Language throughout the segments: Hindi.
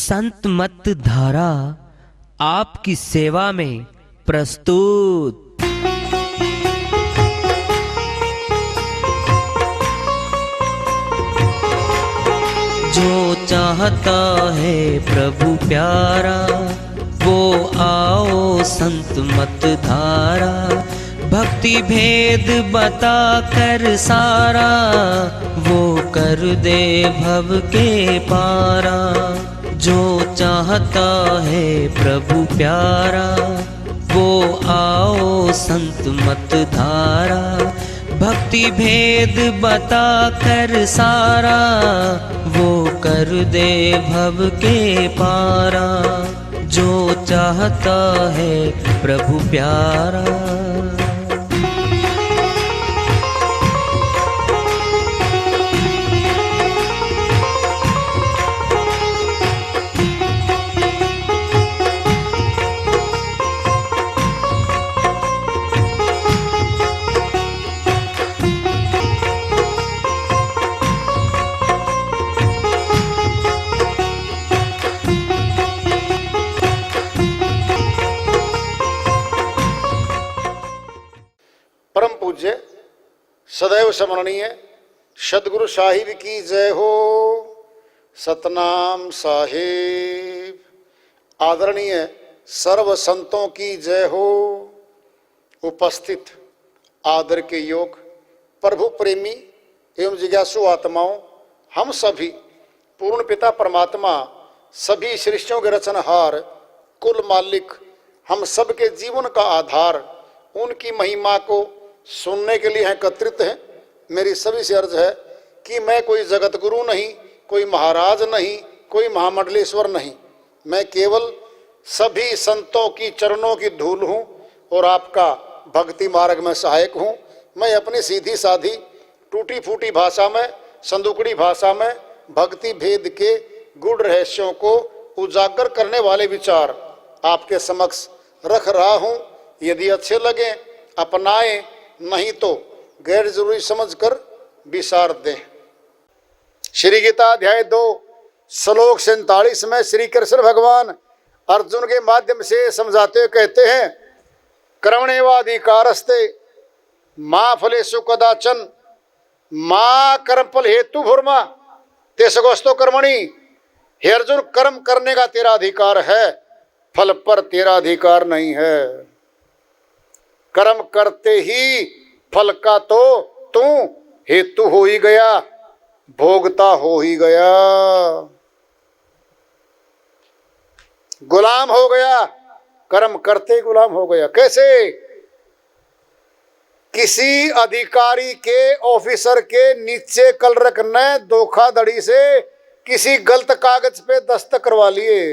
संत मत धारा आपकी सेवा में प्रस्तुत। जो चाहता है प्रभु प्यारा वो आओ संत मत धारा। भक्ति भेद बता कर सारा वो कर दे भव के पारा। जो चाहता है प्रभु प्यारा वो आओ संत मत धारा। भक्ति भेद बता कर सारा वो कर दे भव के पारा। जो चाहता है प्रभु प्यारा। परम पूज्य सदैव स्मरणीय सदगुरु साहिब की जय हो। सतनाम साहिब। आदरणीय सर्व संतों की जय हो। उपस्थित आदर के योग प्रभु प्रेमी एवं जिज्ञासु आत्माओं, हम सभी पूर्ण पिता परमात्मा सभी सृष्टियों के रचनहार कुल मालिक हम सबके जीवन का आधार उनकी महिमा को सुनने के लिए एकत्रित हैं। मेरी सभी से अर्ज है कि मैं कोई जगत गुरु नहीं, कोई महाराज नहीं, कोई महामंडलेश्वर नहीं। मैं केवल सभी संतों की चरणों की धूल हूँ और आपका भक्ति मार्ग में सहायक हूँ। मैं अपनी सीधी साधी टूटी फूटी भाषा में, संदुकड़ी भाषा में भक्ति भेद के गूढ़ रहस्यों को उजागर करने वाले विचार आपके समक्ष रख रहा हूँ। यदि अच्छे लगे अपनाएं, नहीं तो गैर जरूरी समझकर विसार दें। श्री गीता अध्याय 2 श्लोक 47 में श्री कृष्ण भगवान अर्जुन के माध्यम से समझाते हुए कहते हैं, कर्मण्येवाधिकारस्ते मां फलेषु कदाचन मां कर्मफल हेतु भूर्मा तेषगोस्तो कर्मणि। हे अर्जुन, कर्म करने का तेरा अधिकार है, फल पर तेरा अधिकार नहीं है। कर्म करते ही फल का तो तू हेतु हो ही गया, भोगता हो ही गया, गुलाम हो गया। कर्म करते गुलाम हो गया। कैसे? किसी अधिकारी के, ऑफिसर के नीचे कलरक ने धोखाधड़ी से किसी गलत कागज पे दस्तक करवा लिए।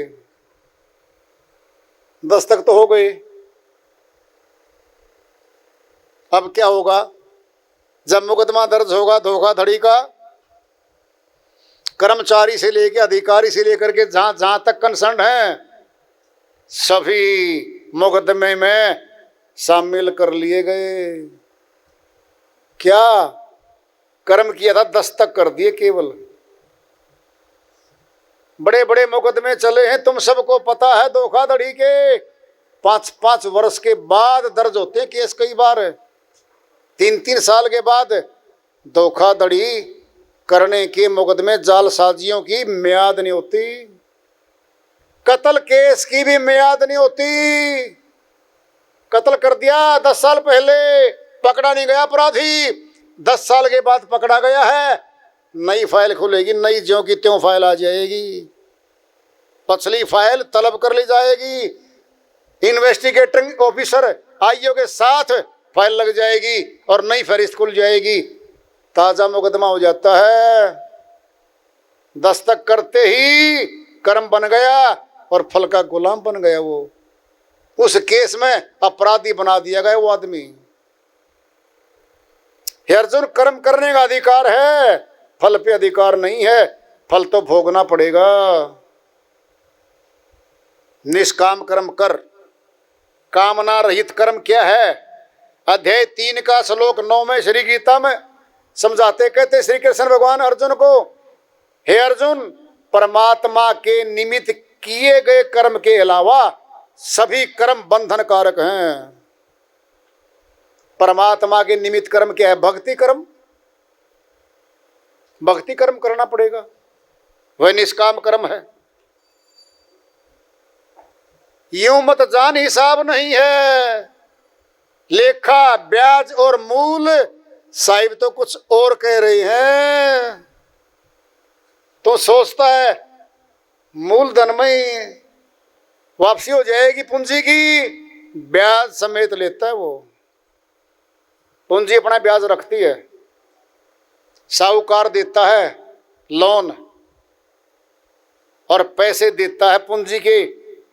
दस्तक तो हो गए, अब क्या होगा? जब मुकदमा दर्ज होगा धोखाधड़ी का, कर्मचारी से लेकर अधिकारी से लेकर के जहां जहां तक कंसर्न है सभी मुकदमे में शामिल कर लिए गए। क्या कर्म किया था? दस्तक कर दिए केवल। बड़े बड़े मुकदमे चले हैं, तुम सबको पता है। धोखाधड़ी के 5-5 वर्ष के बाद दर्ज होते हैं केस, कई बार 3-3 साल के बाद। धोखाधड़ी करने के मुकदमे जालसाजियों की मियाद नहीं होती, कत्ल केस की भी मियाद नहीं होती। कत्ल कर दिया 10 साल पहले, पकड़ा नहीं गया अपराधी, 10 साल के बाद पकड़ा गया है, नई फाइल खुलेगी, नई ज्यों की त्यों फाइल आ जाएगी, पछली फाइल तलब कर ली जाएगी, इन्वेस्टिगेटिंग ऑफिसर आईओ के साथ फाइल लग जाएगी और नई फहरिस्त खुल जाएगी, ताजा मुकदमा हो जाता है। दस्तक करते ही कर्म बन गया और फल का गुलाम बन गया। वो उस केस में अपराधी बना दिया गया वो आदमी। हे अर्जुन, कर्म करने का अधिकार है, फल पे अधिकार नहीं है, फल तो भोगना पड़ेगा। निष्काम कर्म कर, कामना रहित कर्म क्या है? अध्याय 3 का श्लोक 9 में श्री गीता में समझाते कहते श्री कृष्ण भगवान अर्जुन को, हे अर्जुन, परमात्मा के निमित्त किए गए कर्म के अलावा सभी कर्म बंधन कारक हैं। परमात्मा के निमित्त कर्म क्या है? भक्ति कर्म। भक्ति कर्म करना पड़ेगा, वह निष्काम कर्म है। यूं मत जान हिसाब नहीं है, लेखा ब्याज और मूल साहिब तो कुछ और कह रहे हैं। तो सोचता है मूलधन में वापसी हो जाएगी पूंजी की, ब्याज समेत लेता है वो। पूंजी अपना ब्याज रखती है, साहूकार देता है लोन और पैसे देता है पूंजी के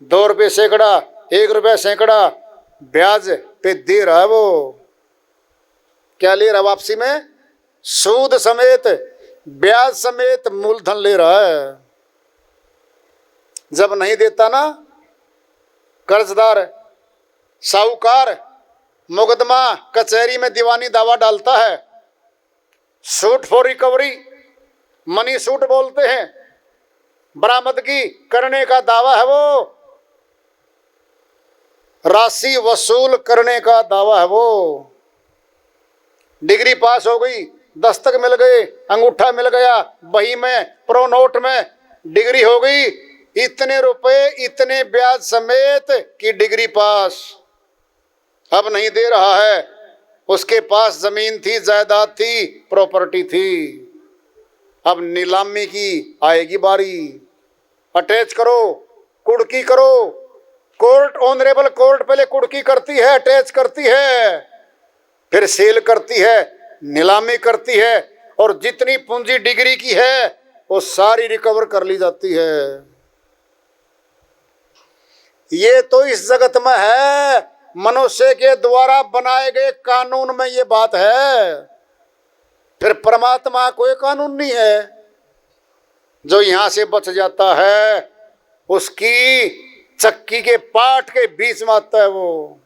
2 रुपये सैकड़ा, 1 रुपया सैकड़ा ब्याज पे दे रहा है। वो क्या ले रहा है वापसी में? सूद समेत, ब्याज समेत मूलधन ले रहा है। जब नहीं देता ना कर्जदार, साहूकार मुकदमा कचहरी में दीवानी दावा डालता है, suit for recovery, money suit बोलते हैं, बरामदगी करने का दावा है वो, राशि वसूल करने का दावा है वो। डिग्री पास हो गई, दस्तक मिल गए, अंगूठा मिल गया, बही में प्रो नोट में डिग्री हो गई, इतने रुपए इतने ब्याज समेत की डिग्री पास। अब नहीं दे रहा है, उसके पास जमीन थी, जायदाद थी, प्रॉपर्टी थी, अब नीलामी की आएगी बारी। अटैच करो, कुड़की करो, कोर्ट, ऑनरेबल कोर्ट पहले कुड़की करती है, अटैच करती है, फिर सेल करती है, नीलामी करती है, और जितनी पूंजी डिग्री की है वो सारी रिकवर कर ली जाती है। ये तो इस जगत में है, मनुष्य के द्वारा बनाए गए कानून में ये बात है। फिर परमात्मा कोई कानून नहीं है। जो यहां से बच जाता है उसकी चक्की के पाट के बीच में आता है वो।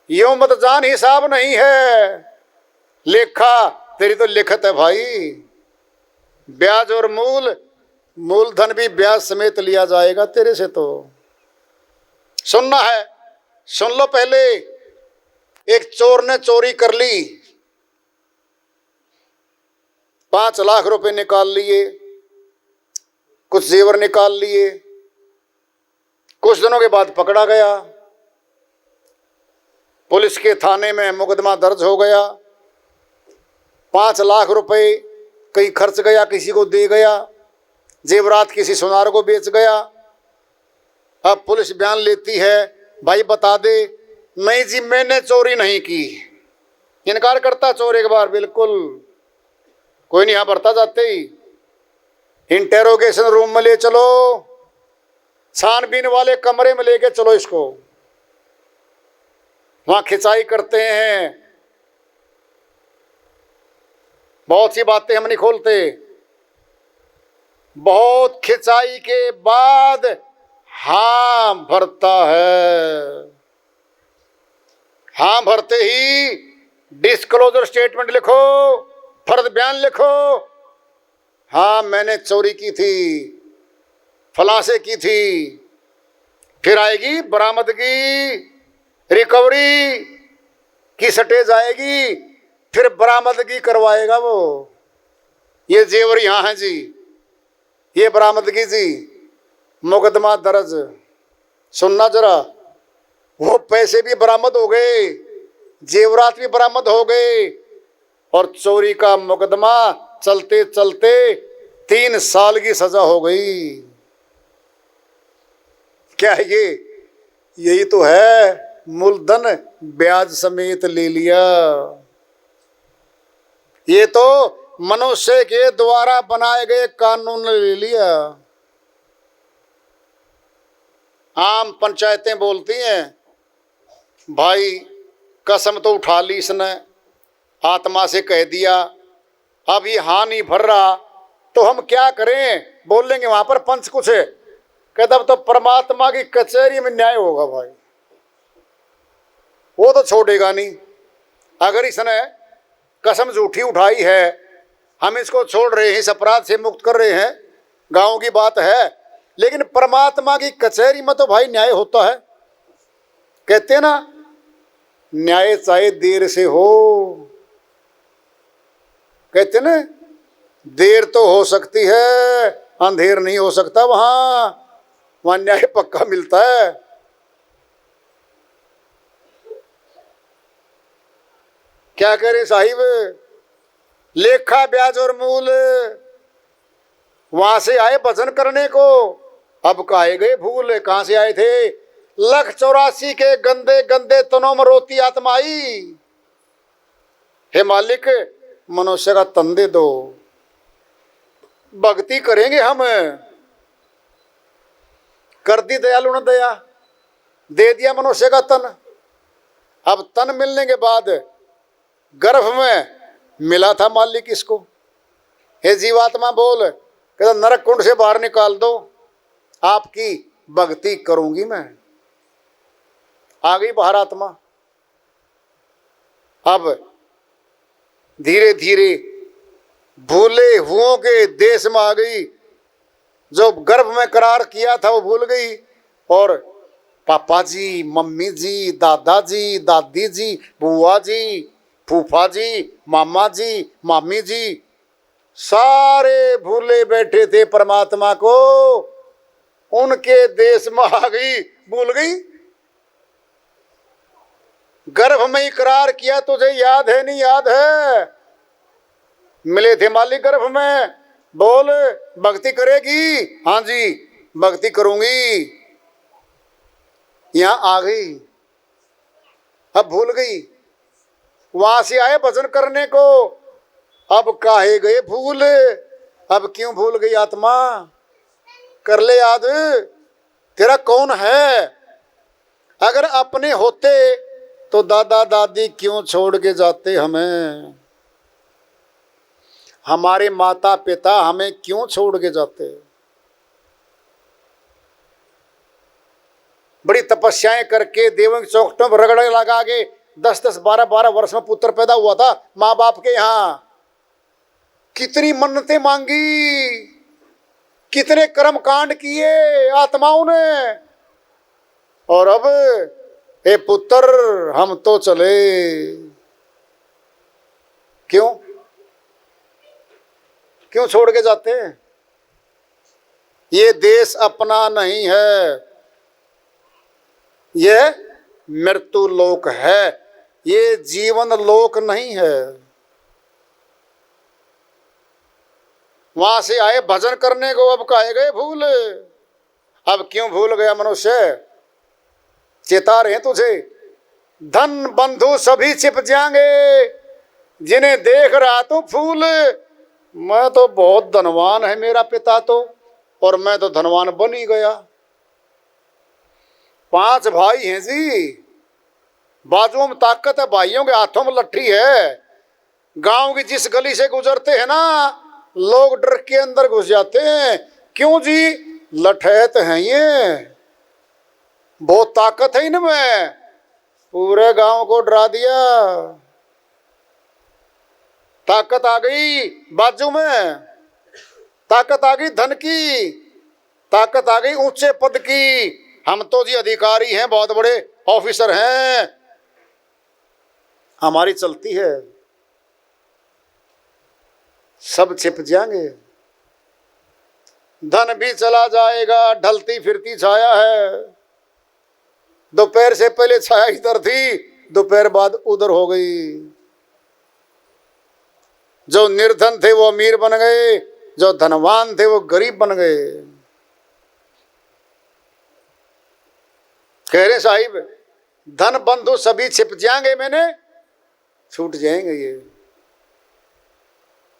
यूं मत जान हिसाब नहीं है, लेखा तेरी तो लिखत है भाई। ब्याज और मूलधन भी ब्याज समेत लिया जाएगा तेरे से। तो सुनना है, सुन लो पहले। एक चोर ने चोरी कर ली, 5 लाख रुपए निकाल लिए, कुछ जेवर निकाल लिए। कुछ दिनों के बाद पकड़ा गया, पुलिस के थाने में मुकदमा दर्ज हो गया। 5 लाख रुपए कहीं खर्च गया, किसी को दे गया, जेवरात किसी सुनार को बेच गया। अब पुलिस बयान लेती है, भाई बता दे। नहीं जी मैंने चोरी नहीं की। इनकार करता चोर एक बार, बिल्कुल कोई नहीं, यहां भरता जाते ही इंटेरोगेशन रूम में ले चलो, छानबीन वाले कमरे में लेके चलो इसको, वहां खिंचाई करते हैं। बहुत सी बातें हम नहीं खोलते। बहुत खिंचाई के बाद हाँ भरता है। हाँ भरते ही डिस्क्लोजर स्टेटमेंट लिखो, फर्द बयान लिखो। हाँ मैंने चोरी की थी, फलां से की थी। फिर आएगी बरामदगी, रिकवरी की सटेज आएगी, फिर बरामदगी करवाएगा वो। ये जेवर यहां है जी, ये बरामदगी जी, मुकदमा दर्ज। सुनना जरा, वो पैसे भी बरामद हो गए, जेवरात भी बरामद हो गए, और चोरी का मुकदमा चलते चलते 3 साल की सजा हो गई। क्या है ये? यही तो है, मूलधन ब्याज समेत ले लिया। ये तो मनुष्य के द्वारा बनाए गए कानून ने ले लिया। आम पंचायतें बोलती हैं, भाई कसम तो उठा ली इसने, आत्मा से कह दिया, अब ये हाँ नहीं भर रहा तो हम क्या करें? बोलेंगे वहां पर पंच कुछ है, कहता अब तो परमात्मा की कचहरी में न्याय होगा भाई, वो तो छोड़ेगा नहीं। अगर इसने कसम झूठी उठाई है हम इसको छोड़ रहे हैं, इस अपराध से मुक्त कर रहे हैं, गांव की बात है। लेकिन परमात्मा की कचहरी में तो भाई न्याय होता है। कहते हैं ना, न्याय चाहे देर से हो, कहते ना, देर तो हो सकती है, अंधेर नहीं हो सकता। वहां न्याय पक्का मिलता है। क्या करें साहिब, लेखा ब्याज और मूल, वहां से आए भजन करने को, अब काहे गए भूल। कहां से आए थे? 1,84 के गंदे गंदे तनों में रोती आत्माई। हे मालिक, मनुष्य का तन दे दो, भक्ति करेंगे हम। कर दी दयालु ने दया, दे दिया मनुष्य का तन। अब तन मिलने के बाद गर्भ में मिला था मालिक इसको। हे जीवात्मा बोल, कहता नरक कुंड से बाहर निकाल दो, आपकी भक्ति करूंगी मैं। आ गई बाहर आत्मा। अब धीरे धीरे भूले हुओं के देश में आ गई। जो गर्भ में करार किया था वो भूल गई। और पापा जी, मम्मी जी, दादाजी, दादी जी, बुआ जी, फूफा जी, मामा जी, मामी जी, सारे भूले बैठे थे परमात्मा को। उनके देश में आ गई, भूल गई। गर्भ में इकरार किया, तुझे याद है नहीं याद है? मिले थे मालिक गर्भ में। बोल, भक्ति करेगी? हाँ जी, भक्ति करूंगी। यहां आ गई, अब भूल गई। वहां से आए भजन करने को, अब काहे गए भूल। अब क्यों भूल गई आत्मा? कर ले याद, तेरा कौन है? अगर अपने होते तो दादा दादी क्यों छोड़ के जाते हमें? हमारे माता पिता हमें क्यों छोड़ के जाते? बड़ी तपस्याएं करके देवों के चौखटों पर रगड़ लगा के 10-10, 12-12 वर्ष में पुत्र पैदा हुआ था माँ बाप के यहाँ। कितनी मन्नतें मांगी, कितने कर्म कांड किए आत्माओं ने। और अब हे पुत्र, हम तो चले। क्यों क्यों छोड़ के जाते हैं? ये देश अपना नहीं है, ये मृत्यु लोक है, ये जीवन लोक नहीं है। वहां से आए भजन करने को, अब काहे गए भूल। अब क्यों भूल गया मनुष्य? चेता रहे तुझे, धन बंधु सभी छिप जाएंगे, जिन्हें देख रहा तू फूल। मैं तो बहुत धनवान है मेरा पिता तो, और मैं तो धनवान बन ही गया। 5 भाई हैं जी, बाजुओं में ताकत है, भाइयों के हाथों में लट्ठी है। गांव की जिस गली से गुजरते हैं ना, लोग डर के अंदर घुस जाते हैं। क्यों जी? लठैत हैं ये, बहुत ताकत है इनमें, पूरे गांव को डरा दिया। ताकत आ गई बाजू में, ताकत आ गई धन की, ताकत आ गई ऊंचे पद की। हम तो जी अधिकारी हैं, बहुत बड़े ऑफिसर हैं, हमारी चलती है। सब छिप जाएंगे, धन भी चला जाएगा, ढलती फिरती छाया है। दोपहर से पहले छाया इधर थी, दोपहर बाद उधर हो गई। जो निर्धन थे वो अमीर बन गए, जो धनवान थे वो गरीब बन गए। कह रहे साहिब, धन बंधु सभी छिप जाएंगे, मैंने छूट जाएंगे। ये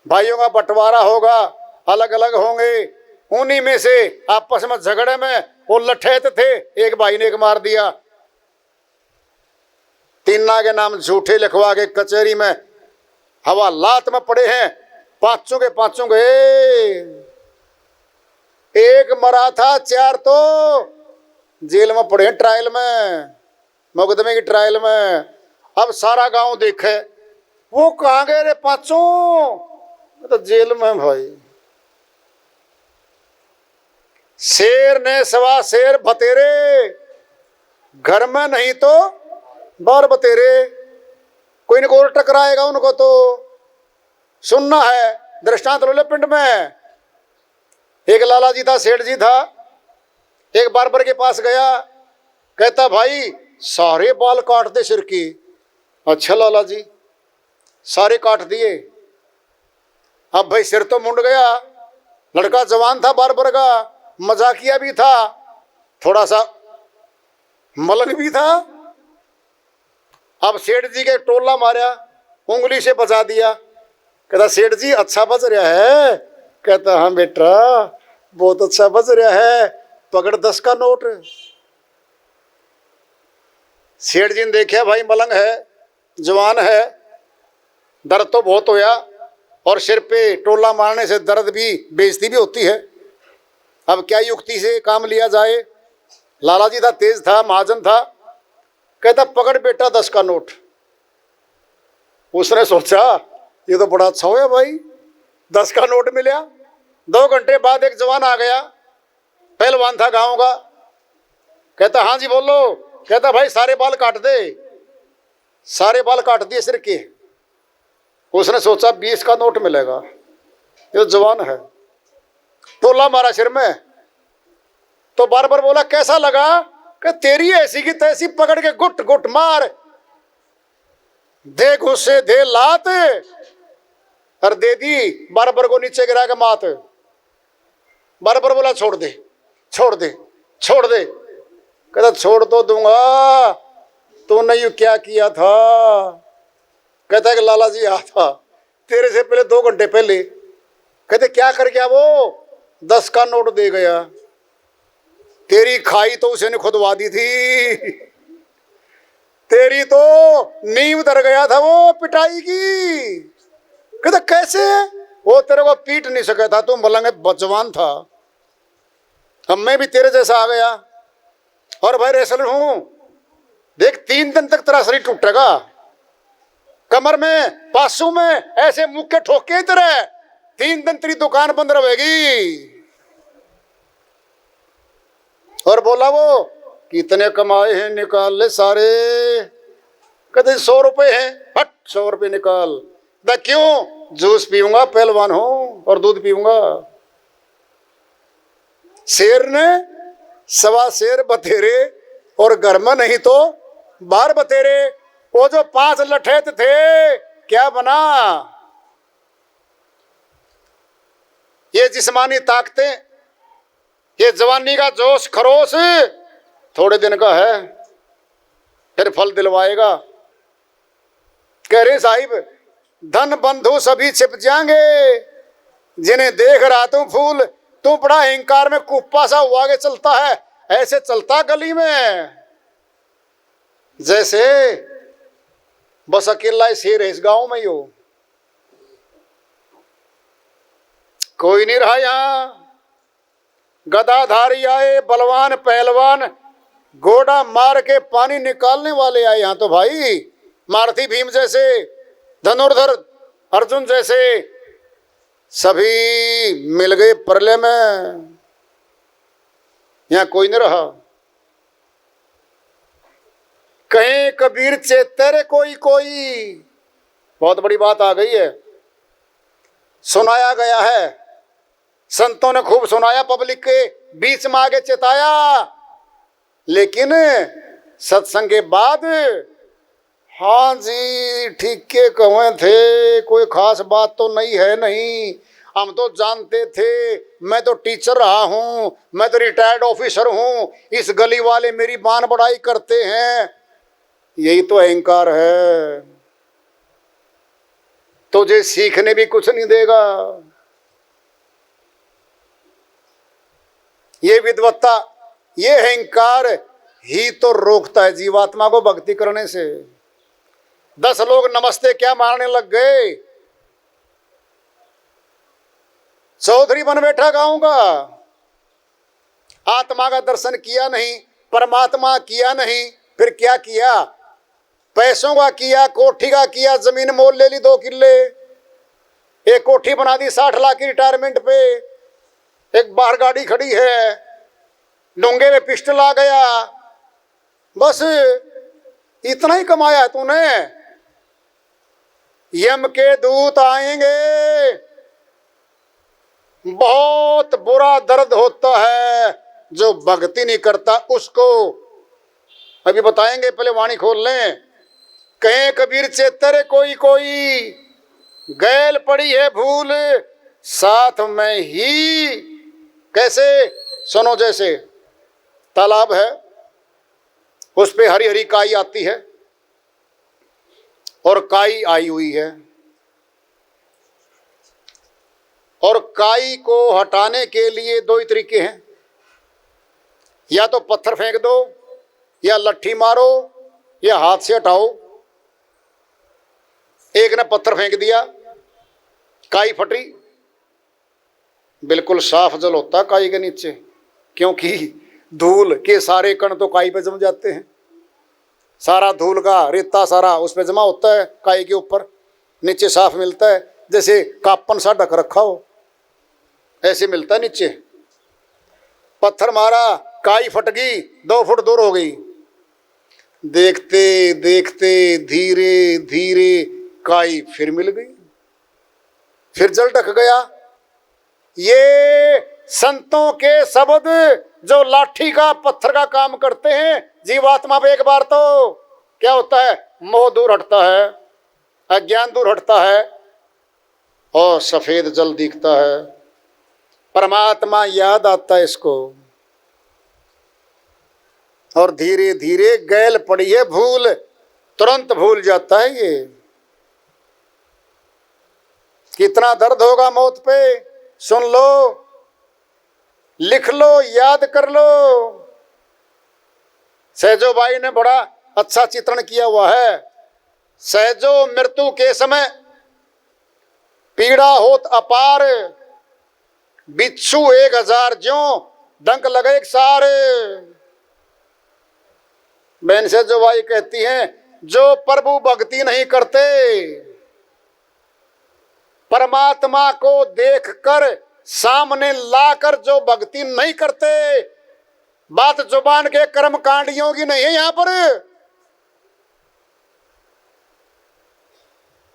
भाइयों का बंटवारा होगा, अलग अलग होंगे। उन्हीं में से आपस में झगड़े में वो लठैत थे, एक भाई ने एक मार दिया। 3 के नाम झूठे लिखवा के कचहरी में हवालात में पड़े हैं, 5 के 5 गए। एक मरा था, 4 तो जेल में पड़े, ट्रायल में, मुकदमे की ट्रायल में। अब सारा गांव देखे वो कहां गए रे 5, मैं तो जेल में भाई। शेर ने सवा शेर बतेरे, घर में नहीं तो बाहर बतेरे। कोई न कोई टकराएगा उनको तो सुनना है। दृष्टांत लो ले पिंड में। एक लाला जी था, सेठ जी था, एक बार्बर के पास गया, कहता भाई सारे बाल काट दे सिर की। अच्छा लाला जी, सारे काट दिए। अब भाई सिर तो मुंड गया। लड़का जवान था बार्बर का, मजाकिया भी था, थोड़ा सा मलंग भी था। अब सेठ जी के टोला मारा, उंगली से बचा दिया। कहता सेठ जी अच्छा बच रहा है। कहता हाँ बेटा बहुत अच्छा बच रहा है, पकड़ 10 का नोट। सेठ जी ने देखा भाई मलंग है, जवान है, दर्द तो बहुत होया, और सिर पे टोला मारने से दर्द भी, बेइज्जती भी होती है। अब क्या युक्ति से काम लिया जाए। लाला जी था, तेज था, महाजन था। कहता पकड़ बेटा 10 का नोट। उसने सोचा ये तो बड़ा अच्छा हुआ भाई, 10 का नोट मिला। 2 घंटे बाद एक जवान आ गया, पहलवान था गांव का। कहता हाँ जी बोलो। कहता भाई सारे बाल काट दे। सारे बाल काट दिए सिर के। उसने सोचा 20 का नोट मिलेगा, ये जवान है। टोला मारा सिर में। तो बार बोला कैसा लगा। कि तेरी ऐसी की तैसी, पकड़ के गुट गुट मार, दे घुसे दे लात, और दे दी बार को नीचे गिरा के मात। बार बोला छोड़ दे छोड़ दे छोड़ दे। कहता छोड़ तो दूंगा, तूने यू क्या किया था। कहता है कि लाला जी आया था तेरे से पहले 2 घंटे पहले। कहते क्या कर गया वो। 10 का नोट दे गया। तेरी खाई तो उसे ने खुदवा दी थी, तेरी तो नींव धर गया था वो पिटाई की। कहता कैसे। वो तेरे को पीट नहीं सका था, तू मलंग जवान था। अब मैं भी तेरे जैसा आ गया, और भाई रेसलर हूं। देख 3 दिन तक तेरा शरीर टूटेगा, कमर में पासू में ऐसे मुक्के ठोके तेरे। 3 दिन तेरी दुकान बंद रहेगी। और बोला वो कितने कमाए हैं, निकाल ले सारे। कहते 100 रुपए हैं। हट 100 रुपए निकाल। क्यों। जूस पीऊंगा, पहलवान हूं, और दूध पीऊंगा। शेर ने सवा शेर बतेरे, और घर में नहीं तो बाहर बतेरे। वो जो 5 लठेत थे क्या बना। ये जिस्मानी ताकतें, ये जवानी का जोश खरोश थोड़े दिन का है, फिर फल दिलवाएगा। कह रहे साहिब धन बंधु सभी छिप जाएंगे, जिन्हें देख रहा तू फूल। तू बड़ा अहंकार में कुप्पा सा हुआ के चलता है, ऐसे चलता गली में जैसे बस अकेला शेर है इस गांव में। यो कोई नहीं रहा यहां। गदाधारी आए, बलवान पहलवान, घोड़ा मार के पानी निकालने वाले आए यहां तो भाई। मारुति भीम जैसे, धनुर्धर अर्जुन जैसे सभी मिल गए प्रलय में। यहां कोई नहीं रहा। कहीं कबीर चेतेरे कोई कोई। बहुत बड़ी बात आ गई है। सुनाया गया है, संतों ने खूब सुनाया, पब्लिक के बीच में आगे चेताया। लेकिन सत्संग के बाद हाँ जी ठीक के कहे थे, कोई खास बात तो नहीं है। नहीं, हम तो जानते थे, मैं तो टीचर रहा हूं, मैं तो रिटायर्ड ऑफिसर हूं, इस गली वाले मेरी बान बढ़ाई करते हैं। यही तो अहंकार है, तुझे सीखने भी कुछ नहीं देगा। ये विद्वत्ता, ये अहंकार ही तो रोकता है जीवात्मा को भक्ति करने से। 10 लोग नमस्ते क्या मारने लग गए। चौधरी बन बैठा गांव का, आत्मा का दर्शन किया नहीं, परमात्मा किया नहीं, फिर क्या किया। पैसों का किया, कोठी का किया, जमीन मोल ले ली 2 किल्ले। एक कोठी बना दी 60 लाख की रिटायरमेंट पे, एक बाहर गाड़ी खड़ी है, डोंगे में पिस्टल आ गया, बस इतना ही कमाया है तूने। यम के दूत आएंगे, बहुत बुरा दर्द होता है जो भक्ति नहीं करता उसको। अभी बताएंगे, पहले वाणी खोल लें। कहें कबीर चेतरे कोई कोई, गैल पड़ी है भूल साथ में ही। कैसे? सुनो, जैसे तालाब है, उस पे हरी हरी काई आती है और काई आई हुई है, और काई को हटाने के लिए दो ही तरीके हैं, या तो पत्थर फेंक दो, या लट्ठी मारो, या हाथ से हटाओ। एक ने पत्थर फेंक दिया, काई फटी, बिल्कुल साफ जल होता काई के नीचे, क्योंकि धूल के सारे कण तो काई पे जम जाते हैं। सारा धूल का रेता सारा उस पे जमा होता है, काई के ऊपर नीचे साफ मिलता है, जैसे कापन सा ढक रखा हो ऐसे मिलता है नीचे। पत्थर मारा, काई फट गई, 2 फुट दूर हो गई। देखते देखते धीरे धीरे काई फिर मिल गई, फिर जल ढक गया। ये संतों के शब्द जो लाठी का पत्थर का काम करते हैं, जीवात्मा पे एक बार तो क्या होता है, मोह दूर हटता है, अज्ञान दूर हटता है और सफेद जल दिखता है, परमात्मा याद आता है इसको। और धीरे धीरे गैल पड़ी है भूल, तुरंत भूल जाता है ये। कितना दर्द होगा मौत पे, सुन लो, लिख लो, याद कर लो। सहजो भाई ने बड़ा अच्छा चित्रण किया हुआ है। सहजो मृत्यु के समय पीड़ा होत अपार, बिच्छू 1000 ज्यों डंक लगे एक सार। बहन सहजो भाई कहती हैं, जो प्रभु भक्ति नहीं करते, परमात्मा को देखकर सामने लाकर जो भक्ति नहीं करते, बात जुबान के कर्म कांडियों की नहीं है। यहां पर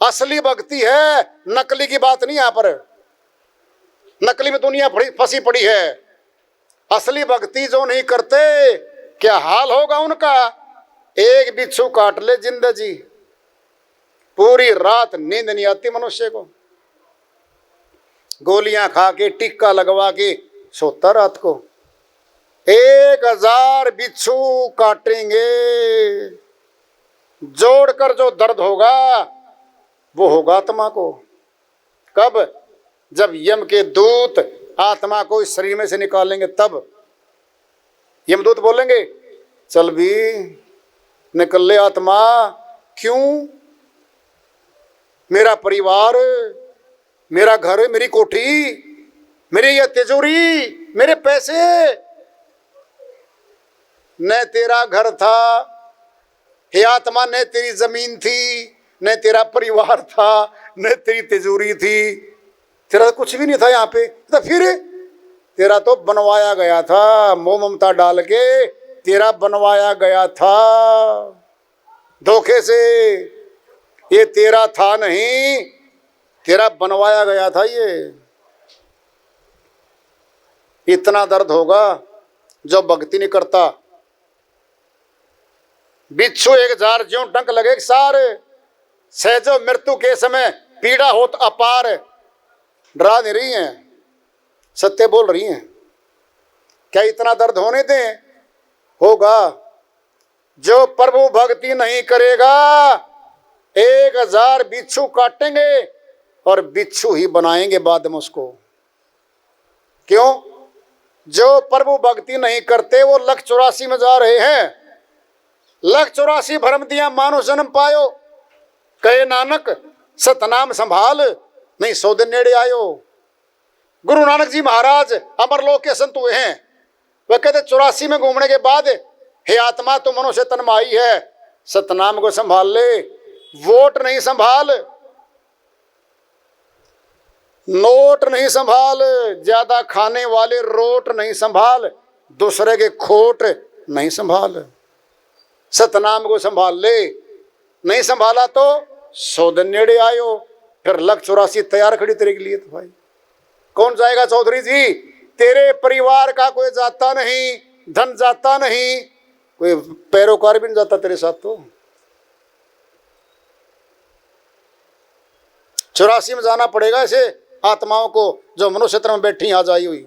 असली भक्ति है, नकली की बात नहीं। यहां पर नकली में दुनिया फंसी पड़ी है। असली भक्ति जो नहीं करते, क्या हाल होगा उनका। एक बिच्छू काट ले जिंदगी, पूरी रात नींद नहीं आती मनुष्य को। गोलियां खा के टिक्का लगवा के सोता रात को। 1000 बिच्छू काटेंगे, जोड़कर जो दर्द होगा वो होगा आत्मा को। कब? जब यम के दूत आत्मा को इस शरीर में से निकालेंगे, तब यमदूत बोलेंगे, चल भी निकल ले आत्मा। क्यों? मेरा परिवार, मेरा घर, मेरी कोठी, मेरी यह तिजोरी, मेरे पैसे। न तेरा घर था हे आत्मा, न तेरी जमीन थी, न तेरा परिवार था, न तेरी तिजोरी थी, तेरा तो कुछ भी नहीं था यहाँ पे। तो फिर तेरा तो बनवाया गया था, मोह ममता डाल के तेरा बनवाया गया था धोखे से। ये तेरा था नहीं, तेरा बनवाया गया था। ये इतना दर्द होगा जो भक्ति नहीं करता। बिच्छू 1000 ज्यों डंक लगे सार, सहजो मृत्यु के समय पीड़ा होत अपार। डरा नहीं रही हैं, सत्य बोल रही हैं। क्या इतना दर्द होने दें? होगा। जो प्रभु भक्ति नहीं करेगा, 1000 बिच्छू काटेंगे और बिच्छू ही बनाएंगे बाद में उसको। क्यों? जो प्रभु भक्ति नहीं करते वो 184 में जा रहे हैं। 184 भरम दिया मानो जन्म पायो, कहे नानक सतनाम संभाल, नहीं 100 दिन नेड़े आयो। गुरु नानक जी महाराज अमरलोक के संत हुए हैं। वह कहते 84 में घूमने के बाद, हे आत्मा तू मनुष्य तन में आई है, सतनाम को संभाल ले, वोट नहीं संभाल। नोट नहीं संभाल, ज्यादा खाने वाले रोट नहीं संभाल, दूसरे के खोट नहीं संभाल, सतनाम को संभाल ले। नहीं संभाला तो 100 दिन नेड़े आयो, फिर लख 84 तैयार खड़ी तेरे के लिए। तो भाई कौन जाएगा चौधरी जी? तेरे परिवार का कोई जाता नहीं, धन जाता नहीं, कोई पैरोकार भी नहीं जाता तेरे साथ। तो 84 में जाना पड़ेगा ऐसे आत्माओं को जो मनुष्य क्षेत्र में बैठी आ जाई हुई,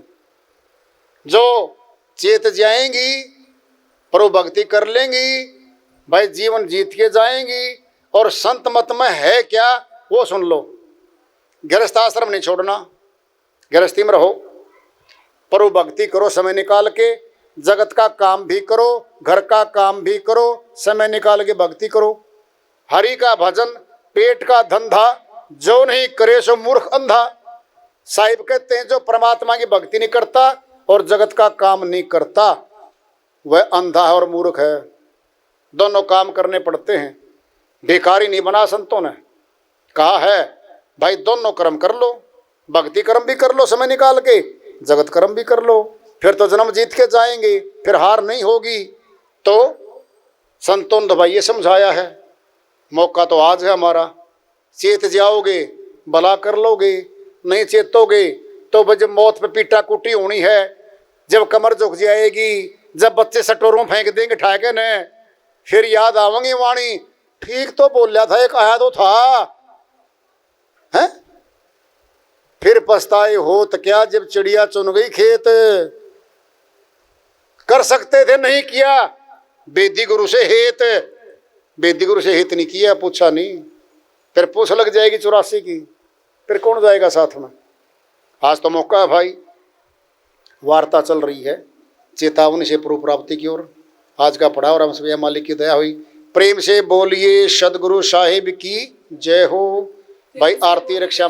जो चेत जाएंगी, प्रभु भक्ति कर लेंगी, भाई जीवन जीत के जाएंगी। और संत मत में है क्या वो सुन लो। गृहस्थ आश्रम नहीं छोड़ना, गृहस्थी में रहो, प्रभु भक्ति करो समय निकाल के, जगत का काम भी करो, घर का काम भी करो, समय निकाल के भक्ति करो। हरि का भजन पेट का धंधा, जो नहीं करे सो मूर्ख अंधा। साहिब कहते हैं जो परमात्मा की भक्ति नहीं करता और जगत का काम नहीं करता वह अंधा है और मूर्ख है। दोनों काम करने पड़ते हैं, भिखारी नहीं बना संतों ने, कहा है भाई दोनों कर्म कर लो, भक्ति कर्म भी कर लो समय निकाल के, जगत कर्म भी कर लो, फिर तो जन्म जीत के जाएंगे, फिर हार नहीं होगी। तो संतों ने तो भाई ये समझाया है, मौका तो आज है हमारा। चेत जाओगे भला कर लोगे, नहीं चेतोगे तो जब मौत पे पीटा कुटी होनी है, जब कमर झुक जाएगी, जब बच्चे सटोरों फेंक देंगे ठाके ने, फिर याद आवेंगी वाणी, ठीक तो बोलिया था, एक आया तो था है। फिर पछताए होत क्या जब चिड़िया चुन गई खेत। कर सकते थे नहीं किया, बेदी गुरु से हेत, बेदी गुरु से हित नहीं किया, पूछा नहीं, फिर पूछ लग जाएगी 84 की, फिर कौन जाएगा साथ में। आज तो मौका है भाई, वार्ता चल रही है चेतावनी से प्रभु प्राप्ति की ओर। आज का पढ़ा और हम सब मालिक की दया हुई। प्रेम से बोलिए सदगुरु साहिब की जय हो। भाई आरती रक्षा